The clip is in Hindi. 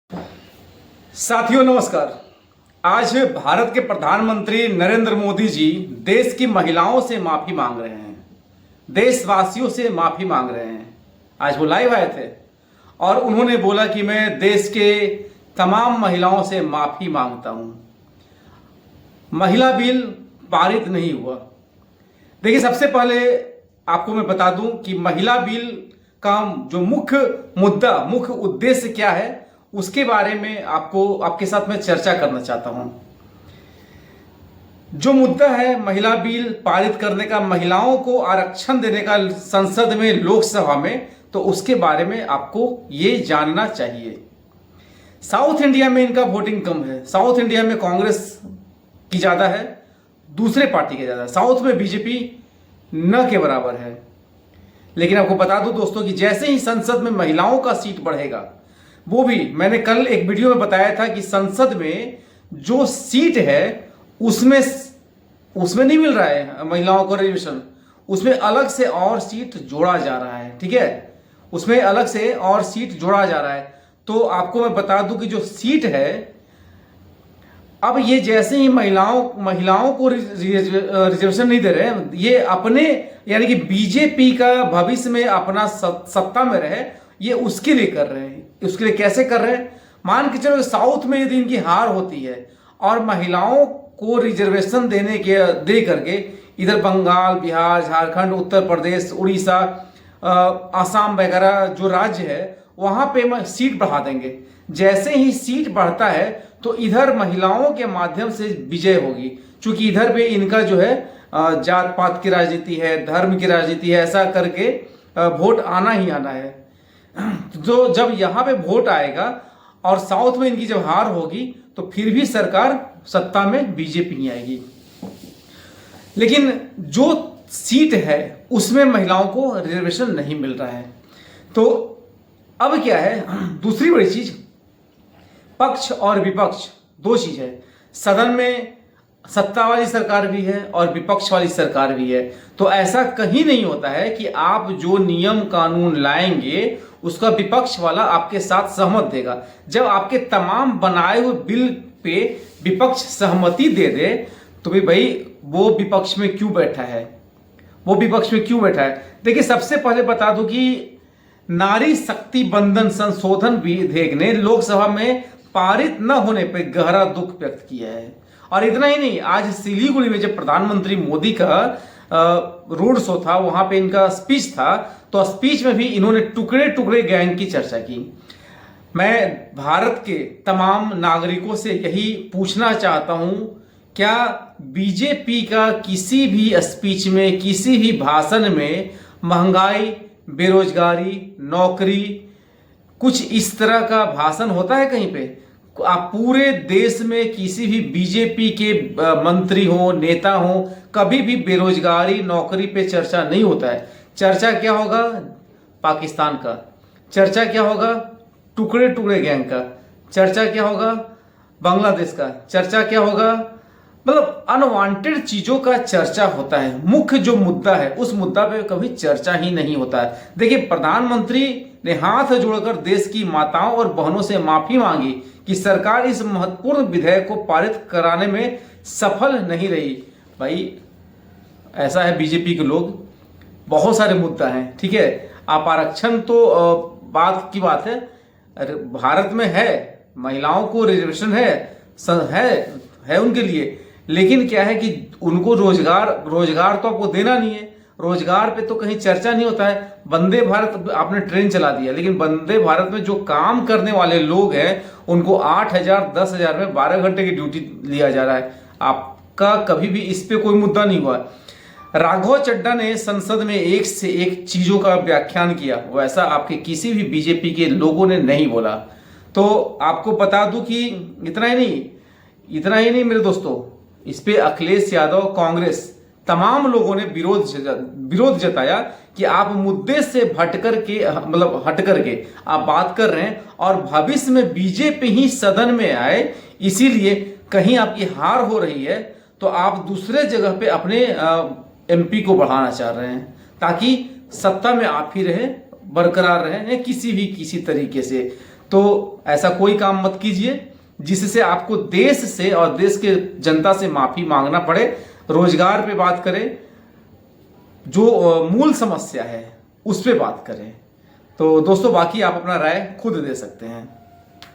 साथियों नमस्कार। आज भारत के प्रधानमंत्री नरेंद्र मोदी जी देश की महिलाओं से माफी मांग रहे हैं, देशवासियों से माफी मांग रहे हैं। आज वो लाइव आए थे और उन्होंने बोला कि मैं देश के तमाम महिलाओं से माफी मांगता हूं। महिला बिल पारित नहीं हुआ। देखिए, सबसे पहले आपको मैं बता दूं कि महिला बिल का जो मुख्य उद्देश्य क्या है, उसके बारे में आपके साथ मैं चर्चा करना चाहता हूं। जो मुद्दा है महिला बिल पारित करने का, महिलाओं को आरक्षण देने का संसद में, लोकसभा में, तो उसके बारे में आपको ये जानना चाहिए। साउथ इंडिया में इनका वोटिंग कम है। साउथ इंडिया में कांग्रेस की ज्यादा है, दूसरे पार्टी के ज्यादा है। साउथ में बीजेपी न के बराबर है। लेकिन आपको बता दूं दोस्तों कि जैसे ही संसद में महिलाओं का सीट बढ़ेगा, वो भी मैंने कल एक वीडियो में बताया था कि संसद में जो सीट है उसमें नहीं मिल रहा है महिलाओं को रिजर्वेशन, उसमें अलग से और सीट जोड़ा जा रहा है। ठीक है, उसमें अलग से और सीट जोड़ा जा रहा है। तो आपको मैं बता दूं कि जो सीट है, अब ये जैसे ही महिलाओं को रिजर्वेशन नहीं दे रहे हैं, ये अपने यानी कि बीजेपी का भविष्य में अपना सत्ता में रहे, ये उसके लिए कर रहे हैं। उसके लिए कैसे कर रहे हैं? मान के चलो साउथ में यदि इनकी हार होती है और महिलाओं को रिजर्वेशन दे करके इधर बंगाल, बिहार, झारखंड, उत्तर प्रदेश, उड़ीसा, आसाम वगैरह जो राज्य है, वहां पे सीट बढ़ा देंगे। जैसे ही सीट बढ़ता है तो इधर महिलाओं के माध्यम से विजय होगी, क्योंकि इधर पे इनका जो है जात पात की राजनीति है, धर्म की राजनीति है, ऐसा करके वोट आना ही आना है। तो जब यहां पे वोट आएगा और साउथ में इनकी जब हार होगी तो फिर भी सरकार सत्ता में बीजेपी ही आएगी। लेकिन जो सीट है उसमें महिलाओं को रिजर्वेशन नहीं मिल रहा है। तो अब क्या है, दूसरी बड़ी चीज, पक्ष और विपक्ष दो चीज है। सदन में सत्ता वाली सरकार भी है और विपक्ष वाली सरकार भी है। तो ऐसा कहीं नहीं होता है कि आप जो नियम कानून लाएंगे उसका विपक्ष वाला आपके साथ सहमत देगा। जब आपके तमाम बनाए हुए बिल पे विपक्ष सहमति दे दे तो भाई वो विपक्ष में क्यों बैठा है? वो विपक्ष में क्यों बैठा है? देखिए, सबसे पहले बता दूं कि नारी शक्ति बंधन संशोधन विधेयक ने लोकसभा में पारित न होने पर गहरा दुख व्यक्त किया है। और इतना ही नहीं, आज सिलीगुड़ी में जब प्रधानमंत्री मोदी का रोड शो था, वहां पे इनका स्पीच था, तो स्पीच में भी इन्होंने टुकड़े टुकड़े गैंग की चर्चा की। मैं भारत के तमाम नागरिकों से यही पूछना चाहता हूं, क्या बीजेपी का किसी भी स्पीच में, किसी भी भाषण में महंगाई, बेरोजगारी, नौकरी, कुछ इस तरह का भाषण होता है कहीं पे? आप पूरे देश में किसी भी बीजेपी के मंत्री हो, नेता हो, कभी भी बेरोजगारी, नौकरी पे चर्चा नहीं होता है। चर्चा क्या होगा? पाकिस्तान का। चर्चा क्या होगा? टुकड़े टुकड़े गैंग का। चर्चा क्या होगा? बांग्लादेश का। चर्चा क्या होगा? मतलब अनवांटेड चीजों का चर्चा होता है। मुख्य जो मुद्दा है उस मुद्दा पे कभी चर्चा ही नहीं होता है। देखिए, प्रधानमंत्री ने हाथ जोड़कर देश की माताओं और बहनों से माफी मांगी कि सरकार इस महत्वपूर्ण विधेयक को पारित कराने में सफल नहीं रही। भाई, ऐसा है बीजेपी के लोग, बहुत सारे मुद्दा हैं। ठीक है, आप आरक्षण तो बात की बात है, भारत में है, महिलाओं को रिजर्वेशन है उनके लिए। लेकिन क्या है कि उनको रोजगार तो आपको देना नहीं है। रोजगार पे तो कहीं चर्चा नहीं होता है। वंदे भारत आपने ट्रेन चला दिया, लेकिन वंदे भारत में जो काम करने वाले लोग हैं उनको 8,000 10,000 में 12 घंटे की ड्यूटी लिया जा रहा है। आपका कभी भी इस पे कोई मुद्दा नहीं हुआ। राघव चड्ढा ने संसद में एक से एक चीजों का व्याख्यान किया, वैसा आपके किसी भी बीजेपी के लोगों ने नहीं बोला। तो आपको बता दूं कि इतना ही नहीं मेरे दोस्तों, इस पे अखिलेश यादव, कांग्रेस, तमाम लोगों ने विरोध जताया कि आप मुद्दे से हट करके आप बात कर रहे हैं और भविष्य में बीजेपी ही सदन में आए, इसीलिए कहीं आपकी हार हो रही है तो आप दूसरे जगह पे अपने एमपी को बढ़ाना चाह रहे हैं ताकि सत्ता में आप ही रहे, बरकरार रहे किसी तरीके से। तो ऐसा कोई काम मत कीजिए जिससे आपको देश से और देश के जनता से माफी मांगना पड़े। रोजगार पे बात करें, जो मूल समस्या है उस पे बात करें। तो दोस्तों बाकी आप अपना राय खुद दे सकते हैं।